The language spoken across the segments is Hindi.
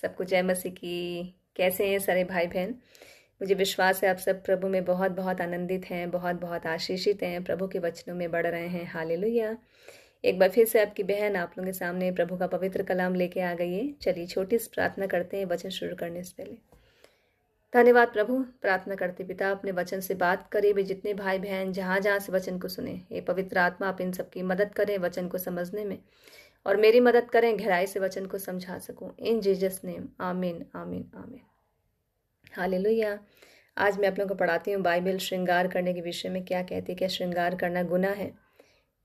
सबको जय मसीह की। कैसे हैं सारे भाई बहन? मुझे विश्वास है आप सब प्रभु में बहुत बहुत आनंदित हैं, बहुत बहुत आशीषित हैं, प्रभु के वचनों में बढ़ रहे हैं। हालेलुया। एक बार फिर से आपकी बहन आप लोगों के सामने प्रभु का पवित्र कलाम लेके आ गई है। चलिए छोटी सी प्रार्थना करते हैं वचन शुरू करने से पहले। धन्यवाद प्रभु। प्रार्थना करते पिता, अपने वचन से बात करे वे जितने भाई बहन जहाँ जहाँ से वचन को सुने। ये पवित्र आत्मा आप इन सबकी मदद करें वचन को समझने में, और मेरी मदद करें गहराई से वचन को समझा सकूं। इन जीसस नेम, आमीन आमीन आमीन। हालेलुया। आज मैं आप लोगों को पढ़ाती हूँ बाइबल श्रृंगार करने के विषय में क्या कहती है। क्या श्रृंगार करना गुनाह है?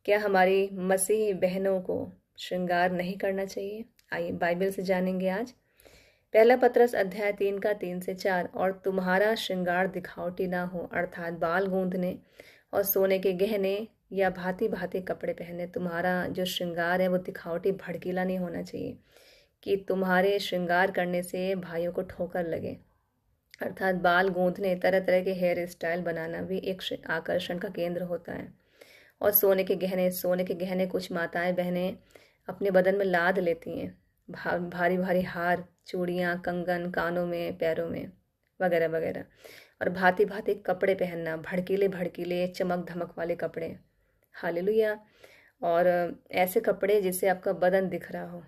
क्या हमारी मसीही बहनों को श्रृंगार नहीं करना चाहिए? आइए बाइबल से जानेंगे आज। पहला पत्रस अध्याय 3 का 3 से 4। और तुम्हारा श्रृंगार दिखावटी ना हो, अर्थात बाल गूंथने और सोने के गहने या भांति भांति कपड़े पहने। तुम्हारा जो श्रृंगार है वो दिखावटी भड़कीला नहीं होना चाहिए कि तुम्हारे श्रृंगार करने से भाइयों को ठोकर लगे। अर्थात बाल गूंथने, तरह तरह के हेयर स्टाइल बनाना भी एक आकर्षण का केंद्र होता है। और सोने के गहने कुछ माताएं बहनें अपने बदन में लाद लेती हैं। भारी भारी हार, चूड़ियाँ, कंगन कानों में, पैरों में, वगैरह वगैरह। और भांति भांति कपड़े पहनना, भड़कीले भड़कीले चमक धमक वाले कपड़े। हालेलुया। और ऐसे कपड़े जिससे आपका बदन दिख रहा हो,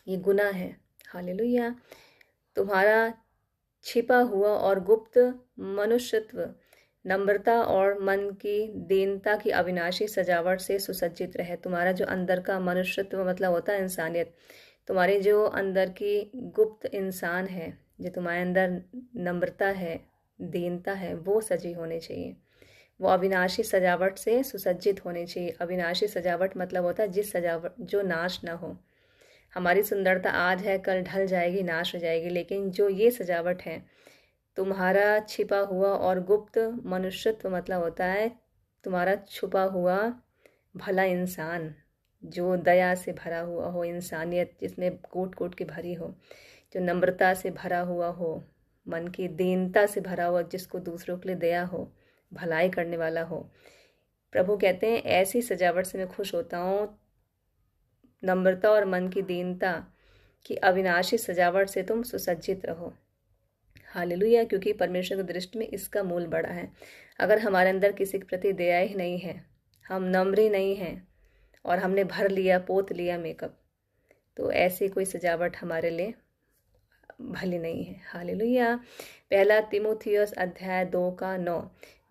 ये गुनाह है। हालेलुया। तुम्हारा छिपा हुआ और गुप्त मनुष्यत्व नम्रता और मन की दीनता की अविनाशी सजावट से सुसज्जित रहे। तुम्हारा जो अंदर का मनुष्यत्व मतलब होता है इंसानियत, तुम्हारी जो अंदर की गुप्त इंसान है, जो तुम्हारे अंदर नम्रता है, दीनता है, वो सजी होनी चाहिए। वो अविनाशी सजावट से सुसज्जित होनी चाहिए। अविनाशी सजावट मतलब होता है जिस सजावट जो नाश ना हो। हमारी सुंदरता आज है, कल ढल जाएगी, नाश हो जाएगी, लेकिन जो ये सजावट है, तुम्हारा छिपा हुआ और गुप्त मनुष्यत्व मतलब होता है तुम्हारा छुपा हुआ भला इंसान, जो दया से भरा हुआ हो, इंसानियत जिसमें कूट कूट के भरी हो, जो नम्रता से भरा हुआ हो, मन की दीनता से भरा हुआ, जिसको दूसरों के लिए दया हो, भलाई करने वाला हो। प्रभु कहते हैं ऐसी सजावट से मैं खुश होता हूँ। नम्रता और मन की दीनता की अविनाशी सजावट से तुम सुसज्जित रहो। हालेलुया। क्योंकि परमेश्वर की दृष्टि में इसका मूल बड़ा है। अगर हमारे अंदर किसी के प्रति दया ही नहीं है, हम नम्र ही नहीं हैं, और हमने भर लिया, पोत लिया मेकअप, तो ऐसी कोई सजावट हमारे लिए भली नहीं है। हालेलुया। पहला तीमुथियुस अध्याय 2 का 9।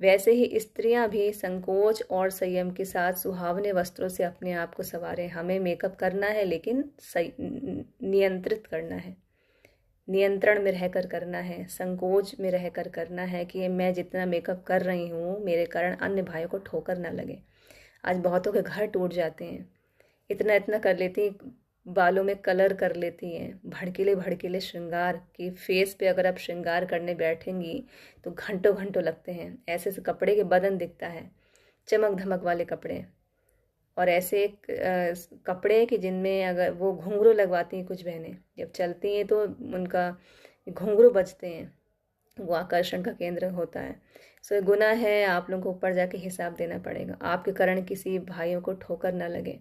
वैसे ही स्त्रियां भी संकोच और संयम के साथ सुहावने वस्त्रों से अपने आप को संवारें। हमें मेकअप करना है, लेकिन नियंत्रित करना है, नियंत्रण में रहकर करना है, संकोच में रहकर करना है कि मैं जितना मेकअप कर रही हूँ मेरे कारण अन्य भाइयों को ठोकर ना लगे। आज बहुतों के घर टूट जाते हैं, इतना इतना कर लेती, बालों में कलर कर लेती हैं, भड़कीले भड़कीले श्रृंगार की। फेस पे अगर आप श्रृंगार करने बैठेंगी तो घंटों घंटों लगते हैं। ऐसे से कपड़े के बदन दिखता है, चमक धमक वाले कपड़े, और ऐसे कपड़े कि जिनमें अगर वो घुंघरू लगवाती हैं, कुछ बहनें जब चलती हैं तो उनका घुंघरू बजते हैं, वो आकर्षण का केंद्र होता है। सो गुनाह है, आप लोगों को ऊपर जाके हिसाब देना पड़ेगा। आपके कारण किसी भाइयों को ठोकर ना लगे।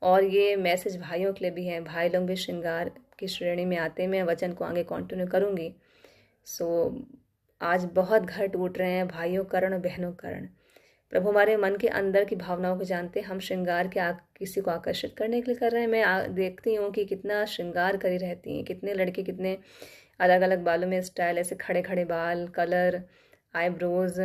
और ये मैसेज भाइयों के लिए भी है, भाई लोग भी श्रृंगार की श्रेणी में आते हैं। मैं वचन को आगे कंटिन्यू करूँगी। सो आज बहुत घर टूट रहे हैं भाइयों कारण और बहनों कारण। प्रभु हमारे मन के अंदर की भावनाओं को जानते हैं। हम श्रृंगार के किसी को आकर्षित करने के लिए कर रहे हैं। मैं देखती हूँ कि कितना श्रृंगार करी रहती हैं, कितने लड़के कितने अलग अलग बालों में स्टाइल, ऐसे खड़े खड़े बाल, कलर, आईब्रोज,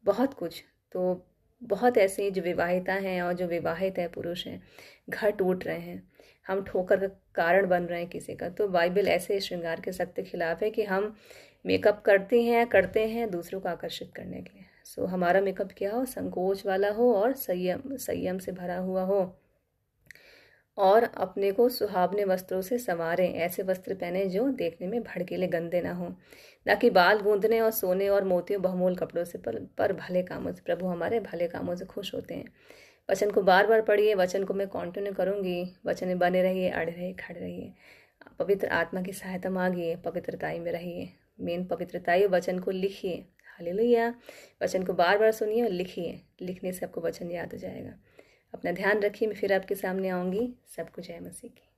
बहुत कुछ। तो बहुत ऐसी जो विवाहिता हैं और जो विवाहित है पुरुष हैं, घर टूट रहे हैं। हम ठोकर का कारण बन रहे हैं किसी का। तो बाइबल ऐसे श्रृंगार के सख्त खिलाफ है कि हम मेकअप करते हैं दूसरों को आकर्षित करने के लिए। सो हमारा मेकअप क्या हो, संकोच वाला हो और संयम से भरा हुआ हो, और अपने को सुहावने वस्त्रों से संवारें। ऐसे वस्त्र पहने जो देखने में भड़कीले गंदे ना हो, ना कि बाल गूंदने और सोने और मोतियों बहुमूल्य कपड़ों से, पर भले कामों से। प्रभु हमारे भले कामों से खुश होते हैं। वचन को बार बार पढ़िए, वचन को मैं कंटिन्यू करूँगी। वचन में बने रहिए, अड़े रहिए, खड़े रहिए। पवित्र आत्मा की सहायता मांगिए, पवित्रताई में रहिए। मेन पवित्रताई वचन को लिखिए। हालेलुया। वचन को बार बार सुनिए और लिखिए। लिखने से आपको वचन याद हो जाएगा। अपना ध्यान रखिए। मैं फिर आपके सामने आऊँगी। सबको जय मसीह की।